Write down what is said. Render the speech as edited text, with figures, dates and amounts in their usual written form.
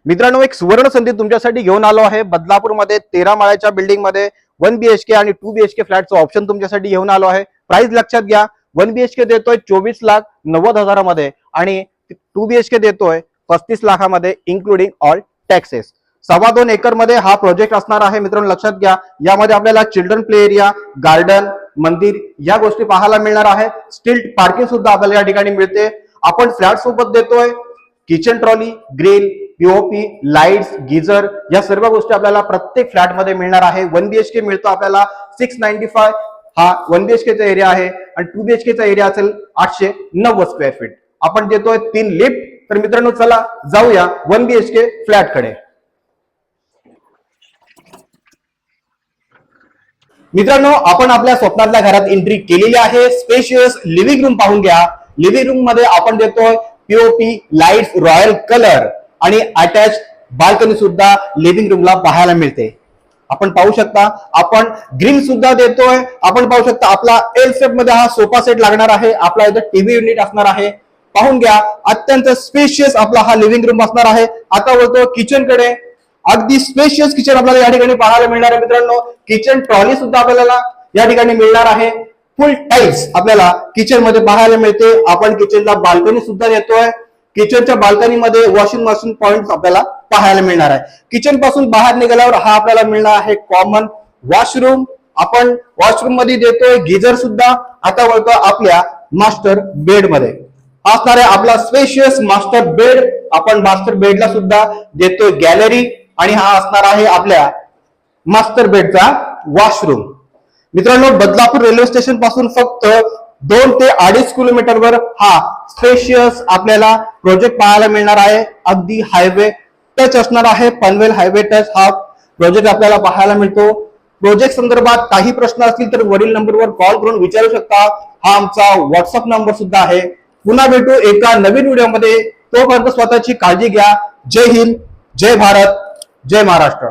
मित्रांनो, एक सुवर्ण संधी तुमच्यासाठी घेऊन आलो आहे. बदलापूरमध्ये 13 माळ्याच्या बिल्डिंग मध्ये 1 BHK आणि 2 BHK फ्लॅटचं ऑप्शन तुमच्यासाठी घेऊन आलो आहे. प्राइस लक्षात घ्या, 1 BHK देतोय 24,90,000मध्ये आणि 2 BHK देतोय 35 लाखामध्ये इन्क्लुडिंग ऑल टॅक्सेस. 2.25 एकर मध्ये हा प्रोजेक्ट असणार आहे. मित्रांनो लक्षात घ्या, यामध्ये आपल्याला चिल्ड्रन प्ले एरिया, गार्डन, मंदिर या गोष्टी पाहायला मिळणार आहे. स्टील पार्किंग सुद्धा आपल्याला या ठिकाणी मिळते. आपण फ्लॅट सोबत देतोय kitchen trolley, grill, POP, lights, geyser या सर्व गोष्टी आपल्याला प्रत्येक फ्लॅट मध्ये मिळणार आहे. 1 BHK मिळतो आपल्याला 695, हा 1 BHK चा एरिया आहे आणि 2 BHK चा एरिया असेल 890 स्क्वेअर फीट. आपण देतोय 3 लिफ्ट. तर मित्रांनो चला जाऊया 1 BHK फ्लॅट कडे. मित्रांनो, आपण आपल्या स्वप्नातल्या घरात एंट्री केलेली आहे. स्पेशियस लिव्हिंग रूम पाहून घ्या. लिव्हिंग रूम मध्ये आपण देतोय पीओपी, लाईट्स, रॉयल कलर आणि अटॅच बाल्कनी सुद्धा लिव्हिंग रूमला पाहायला मिळते. आपण पाहू शकता, आपण ग्रिल सुद्धा देतोय. आपण पाहू शकता आपला एल शेप मध्ये हा सोफा सेट लागणार आहे. आपला इथं टीव्ही युनिट असणार आहे. पाहून घ्या, अत्यंत स्पेशियस आपला हा लिव्हिंग रूम असणार आहे. आता वळतो किचन कडे. अगदी स्पेशियस किचन आपल्याला या ठिकाणी पाहायला मिळणार आहे. मित्रांनो, किचन ट्रॉली सुद्धा आपल्याला या ठिकाणी मिळणार आहे. फुल टाईल्स आपल्याला किचन मध्ये पाहायला मिळते. आपण किचनला बाल्कनी सुद्धा देतोय. किचनच्या बाल्कनीमध्ये वॉशिंग मशीन पॉइंट आपल्याला पाहायला मिळणार आहे. किचन पासून बाहेर निघाल्यावर हा आपल्याला मिळणार आहे कॉमन वॉशरूम. आपण वॉशरूम मध्ये देतोय गीझर सुद्धा. आता वळतो आपल्या मास्टर बेड मध्ये असणार आहे आपला स्पेशियस मास्टर बेड. आपण मास्टर बेडला सुद्धा देतोय गॅलरी आणि हा असणार आहे आपल्या मास्टर बेडचा वॉशरूम. मित्रांनो, बदलापूर रेल्वे स्टेशन पासून फक्त 2 ते 2.5 किलोमीटरवर हा स्पेशियस आपल्याला प्रोजेक्ट पाहायला मिळणार आहे. अगदी हायवे टच असणार आहे. पनवेल हायवे टच हा प्रोजेक्ट आपल्याला पाहायला मिळतो. प्रोजेक्ट संदर्भात काही प्रश्न असतील तर वरील नंबरवर कॉल करून विचारू शकता. हा आमचा व्हॉट्सअप नंबर सुद्धा आहे. पुन्हा भेटू एका नवीन व्हिडिओमध्ये. तोपर्यंत स्वतःची काळजी घ्या. जय हिंद, जय भारत, जय महाराष्ट्र.